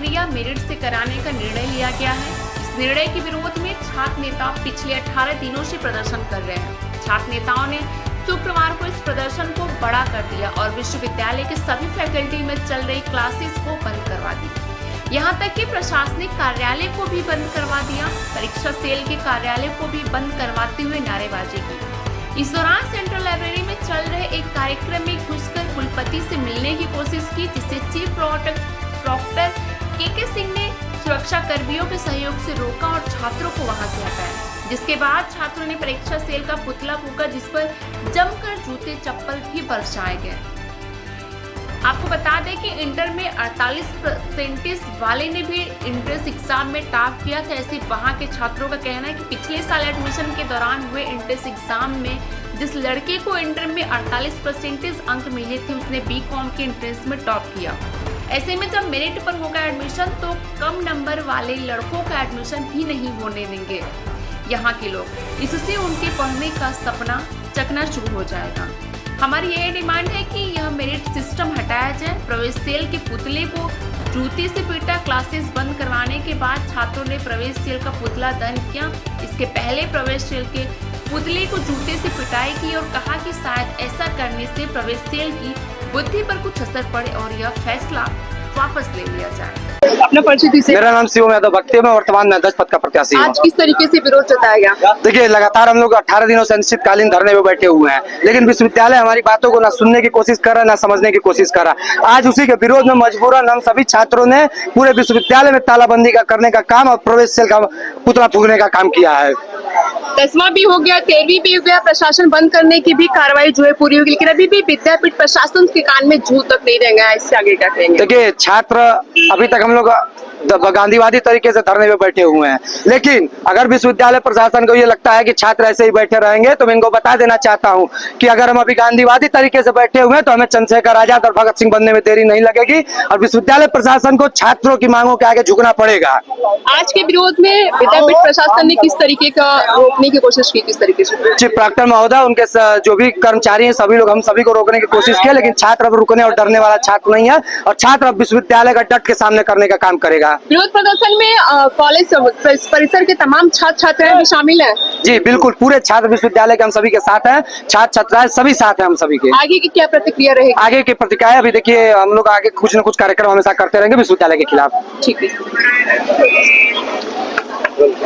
प्रक्रिया मेरिट से कराने का निर्णय लिया गया है। इस निर्णय के विरोध में छात्र नेता पिछले 18 दिनों से प्रदर्शन कर रहे हैं। छात्र नेताओं ने शुक्रवार को इस प्रदर्शन को बड़ा कर दिया और विश्वविद्यालय के सभी फैकल्टी में चल रही क्लासेस को बंद करवा दी। यहाँ तक कि प्रशासनिक कार्यालय को भी बंद करवा दिया। परीक्षा सेल के कार्यालय को भी बंद करवाते हुए नारेबाजी की। इस दौरान सेंट्रल लाइब्रेरी में चल रहे एक कार्यक्रम में घुसकर कुलपति से मिलने की कोशिश की, जिसे चीफ प्रॉक्टर के सिंह ने सुरक्षा कर्मियों के सहयोग से रोका और छात्रों को वहां से हटाया। जिसके बाद छात्रों ने परीक्षा सेल का पुतला फूंका, जिस पर जमकर जूते चप्पल भी बरसाए गए। आपको बता दें कि इंटर में 48% वाले ने भी एंट्रेंस एग्जाम में टॉप किया था। ऐसे वहां के छात्रों का कहना है कि पिछले साल एडमिशन के दौरान हुए एंट्रेंस एग्जाम में जिस लड़के को इंटर में 48% अंक मिले थे, उसने बीकॉम के एंट्रेंस में टॉप किया। ऐसे में जब मेरिट पर होगा एडमिशन, तो कम नंबर वाले लड़कों का एडमिशन भी नहीं होने देंगे यहाँ के लोग। इससे उनके पढ़ने का सपना चकनाचूर हो जाएगा। हमारी यह डिमांड है कि यह मेरिट सिस्टम हटाया जाए। प्रवेश सेल के पुतले को जूते से पीटा। क्लासेस बंद करवाने के बाद छात्रों ने प्रवेश सेल का पुतला दहन किया। इसके पहले प्रवेश सेल के पुतले को जूते से पिटाई की और कहा कि शायद ऐसा करने से प्रवेश सेल की बुद्धि पर कुछ असर पड़े और यह फैसला वापस ले लिया जाए। अपना परिचय दीजिए। मेरा नाम शिवम यादव भक्ति, में वर्तमान में अध्यक्ष पद का प्रत्याशी हूँ। आज किस तरीके से विरोध जताया गया? देखिए, लगातार हम लोग 18 दिनों से अनिश्चितकालीन धरने पे बैठे हुए हैं, लेकिन विश्वविद्यालय हमारी बातों को ना सुनने की कोशिश कर रहा है, ना समझने की कोशिश कर रहा। आज उसी के विरोध में मजबूरन हम सभी छात्रों ने पूरे विश्वविद्यालय में तालाबंदी करने का काम और प्रवेश सेल का पुतला फूंकने का काम किया है। 10वां भी हो गया, 13वीं भी हो गया, प्रशासन बंद करने की भी कार्रवाई जो है पूरी होगी, लेकिन अभी भी विद्यापीठ प्रशासन के कान में जू तक नहीं रहेगा। इससे आगे क्या कहेंगे? देखिए, छात्र अभी तक हम लोग गांधीवादी तरीके से धरने पे बैठे हुए हैं, लेकिन अगर विश्वविद्यालय प्रशासन को ये लगता है कि छात्र ऐसे ही बैठे रहेंगे, तो मैं इनको बता देना चाहता हूं कि अगर हम अभी गांधीवादी तरीके से बैठे हुए हैं, तो हमें चंद्रशेखर आजाद और भगत सिंह बनने में देरी नहीं लगेगी और विश्वविद्यालय प्रशासन को छात्रों की मांगों के आगे झुकना पड़ेगा। आज के विरोध में विद्यापीठ प्रशासन ने किस तरीके का रोकने की कोशिश की? किस तरीके से? चीफ प्रॉक्टर महोदय, उनके जो भी कर्मचारी हैं, सभी लोग हम सभी को रोकने की कोशिश की, लेकिन छात्र अब रुकने और डरने वाला छात्र नहीं है और छात्र अब विश्वविद्यालय का डट के सामने करने का काम करेगा। विरोध प्रदर्शन में कॉलेज परिसर के तमाम छात्र छात्राएं भी शामिल हैं? जी बिल्कुल, पूरे छात्र विश्वविद्यालय के हम सभी के साथ हैं। छात्र छात्राएं सभी साथ हैं हम सभी के। आगे की क्या प्रतिक्रिया रहेगी? आगे की प्रतिक्रिया अभी देखिए, हम लोग आगे कुछ न कुछ कार्यक्रम हमेशा करते रहेंगे विश्वविद्यालय के खिलाफ। ठीक है।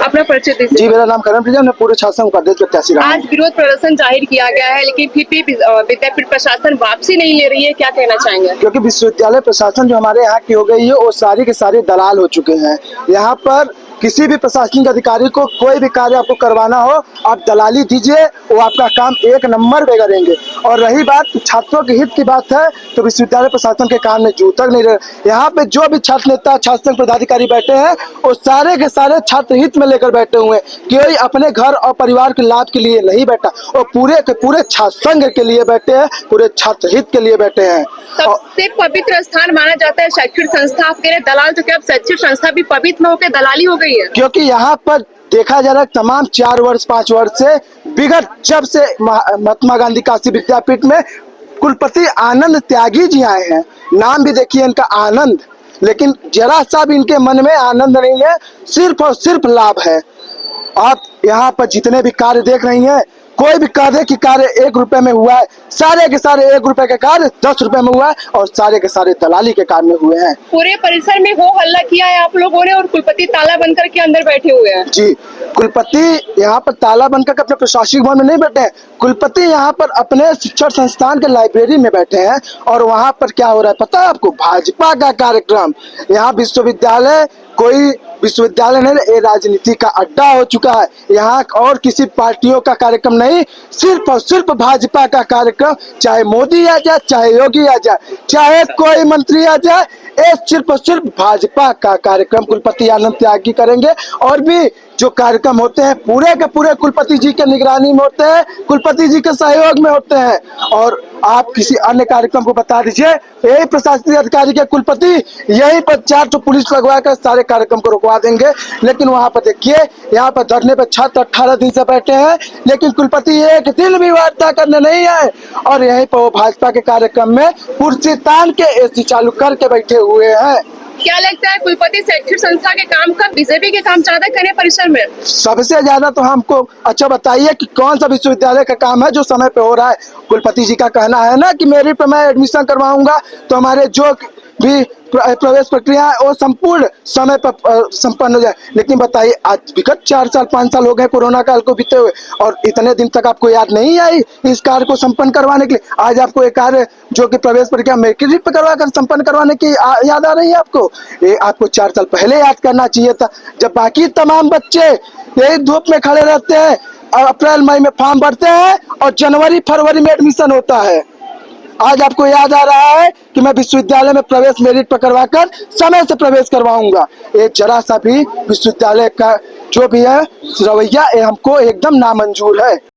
अपना परिचय दीजिए। जी, मेरा नाम करण प्रिया, मैं पूरे छात्र संघ का अध्यक्ष प्रत्याशी रहा हूं। आज विरोध प्रदर्शन जाहिर किया गया है, लेकिन फिर भी विद्यापीठ प्रशासन वापसी नहीं ले रही है, क्या कहना चाहेंगे? क्योंकि विश्वविद्यालय प्रशासन जो हमारे यहाँ की हो गई है, वो सारी के सारे दलाल हो चुके हैं। यहाँ पर किसी भी प्रशासनिक अधिकारी को कोई भी कार्य आपको करवाना हो, आप दलाली दीजिए, वो आपका काम एक नंबर पे करेंगे। और रही बात छात्रों के हित की बात है, तो विश्वविद्यालय प्रशासन के कान में जू तक नहीं रहे। यहाँ पे जो भी छात्र नेता, छात्र संघ पदाधिकारी बैठे हैं, वो सारे के सारे छात्र हित में लेकर बैठे हुए हैं। कोई अपने घर और परिवार के लाभ के लिए नहीं बैठा, वो पूरे के पूरे छात्र संघ के लिए बैठे हैं, पूरे छात्र हित के लिए बैठे हैं। सबसे पवित्र स्थान माना जाता है शैक्षिक संस्था, आप कह रहे दलाल, तो क्या अब शैक्षिक संस्था भी पवित्र होकर दलाली हो गई है? क्योंकि यहाँ पर देखा जा रहा है तमाम 4 वर्ष 5 वर्ष से विगत जब से महात्मा गांधी काशी विद्यापीठ में कुलपति आनंद त्यागी जी आए हैं, नाम भी देखिए इनका आनंद, लेकिन जरा सा भी इनके मन में आनंद नहीं है, सिर्फ और सिर्फ लाभ है। आप यहाँ पर जितने भी कार्य देख रही हैं, कोई भी कार्य की कार्य 1 रुपए में हुआ है, सारे के सारे 1 रुपए के कार्य 10 रुपए में हुआ है और सारे के सारे दलाली के कार्य में हुए हैं। पूरे परिसर में हो हल्ला किया है आप लोगों ने और कुलपति ताला बंद करके अंदर बैठे हुए हैं। जी, कुलपति यहाँ पर ताला बंद करके अपने प्रशासनिक भवन में नहीं बैठे हैं, कुलपति यहाँ पर अपने शिक्षण संस्थान के लाइब्रेरी में बैठे हैं। और वहाँ पर क्या हो रहा है पता है आपको? भाजपा का कार्यक्रम। यहाँ विश्वविद्यालय कोई विश्वविद्यालय नहीं, ये राजनीति का अड्डा हो चुका है। यहाँ और किसी पार्टियों का कार्यक्रम नहीं, सिर्फ और सिर्फ भाजपा का कार्यक्रम। चाहे मोदी आ जाए, चाहे योगी आ जाए, चाहे कोई मंत्री आ जाए, ये सिर्फ और सिर्फ भाजपा का कार्यक्रम कुलपति आनंद त्यागी करेंगे। और भी जो कार्यक्रम होते हैं पूरे के पूरे कुलपति जी के निगरानी में होते हैं, कुलपति जी के सहयोग में होते हैं। और आप किसी अन्य कार्यक्रम को बता दीजिए, यही प्रशासनिक अधिकारी के कुलपति यहीं पर 400 पुलिस लगवा कर सारे कार्यक्रम को रुकवा देंगे। लेकिन वहाँ पर देखिए, यहाँ पर धरने पर छात्र 18 दिन से बैठे हैं, लेकिन कुलपति एक दिन भी वार्ता करने नहीं आए। और यहीं पर वो भाजपा के कार्यक्रम में कुर्सी तान के AC चालू करके बैठे हुए हैं। क्या लगता है कुलपति शैक्षिक संस्था के काम का बीजेपी के काम ज्यादा करें परिसर में? सबसे ज्यादा तो हमको अच्छा बताइए कि कौन सा विश्वविद्यालय का काम है जो समय पे हो रहा है। कुलपति जी का कहना है ना कि मेरिट पे मैं एडमिशन करवाऊंगा, तो हमारे जो भी प्रवेश प्रक्रिया है वो संपूर्ण समय पर संपन्न हो जाए। लेकिन बताइए, आज विगत 4 साल 5 साल हो गए कोरोना काल को बीते हुए, और इतने दिन तक आपको याद नहीं आई इस कार्य को संपन्न करवाने के लिए। आज आपको एक कार्य जो कि प्रवेश प्रक्रिया मेरिट पे करवा कर संपन्न करवाने की याद आ रही है आपको। ये आपको 4 साल पहले याद करना चाहिए था, जब बाकी तमाम बच्चे यही धूप में खड़े रहते हैं और अप्रैल मई में फॉर्म भरते हैं और जनवरी फरवरी में एडमिशन होता है। आज आपको याद आ रहा है कि मैं विश्वविद्यालय में प्रवेश मेरिट पर करवाकर समय से प्रवेश करवाऊंगा। ये जरा सा भी विश्वविद्यालय का जो भी है रवैया, ये हमको एकदम नामंजूर है।